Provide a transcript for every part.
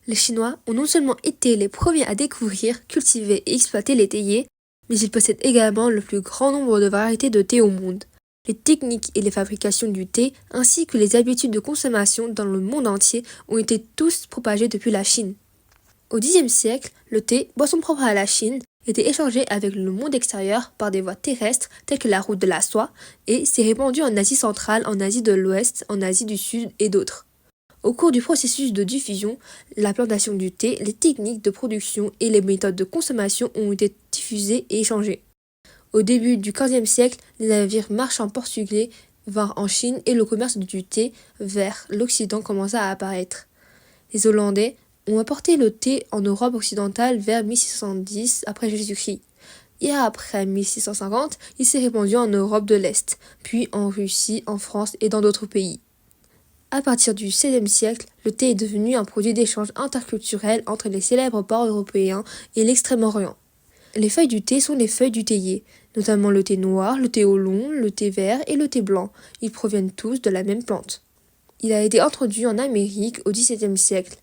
Les Chinois ont non seulement été les premiers à découvrir, cultiver et exploiter les théiers, mais ils possèdent également le plus grand nombre de variétés de thé au monde. Les techniques et les fabrications du thé, ainsi que les habitudes de consommation dans le monde entier, ont été tous propagés depuis la Chine. Au Xe siècle, le thé, boisson propre à la Chine, était échangé avec le monde extérieur par des voies terrestres telles que la route de la soie et s'est répandu en Asie centrale, en Asie de l'Ouest, en Asie du Sud et d'autres. Au cours du processus de diffusion, la plantation du thé, les techniques de production et les méthodes de consommation ont été diffusées et échangées. Au début du XVe siècle, les navires marchands portugais vinrent en Chine et le commerce du thé vers l'Occident commença à apparaître. Les Hollandais ont apporté le thé en Europe occidentale vers 1670 après Jésus-Christ. Et après 1650, il s'est répandu en Europe de l'Est, puis en Russie, en France et dans d'autres pays. À partir du XVIe siècle, le thé est devenu un produit d'échange interculturel entre les célèbres ports européens et l'Extrême-Orient. Les feuilles du thé sont les feuilles du théier, notamment le thé noir, le thé oolong, le thé vert et le thé blanc. Ils proviennent tous de la même plante. Il a été introduit en Amérique au XVIIe siècle.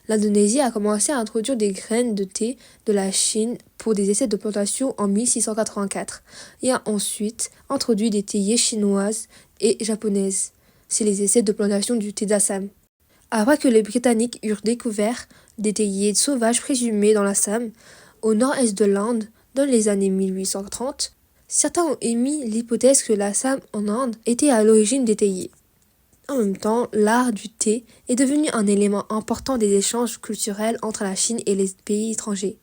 L'Indonésie a commencé à introduire des graines de thé de la Chine pour des essais de plantation en 1684 et a ensuite introduit des théiers chinoises et japonaises. C'est les essais de plantation du thé d'Assam. Après que les Britanniques eurent découvert des théiers sauvages présumés dans l'Assam, au nord-est de l'Inde, dans les années 1830, certains ont émis l'hypothèse que l'Assam en Inde était à l'origine des théiers. En même temps, l'art du thé est devenu un élément important des échanges culturels entre la Chine et les pays étrangers.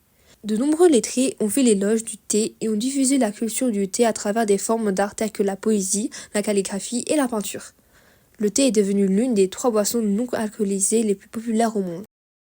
De nombreux lettrés ont fait l'éloge du thé et ont diffusé la culture du thé à travers des formes d'art telles que la poésie, la calligraphie et la peinture. Le thé est devenu l'une des 3 boissons non alcoolisées les plus populaires au monde.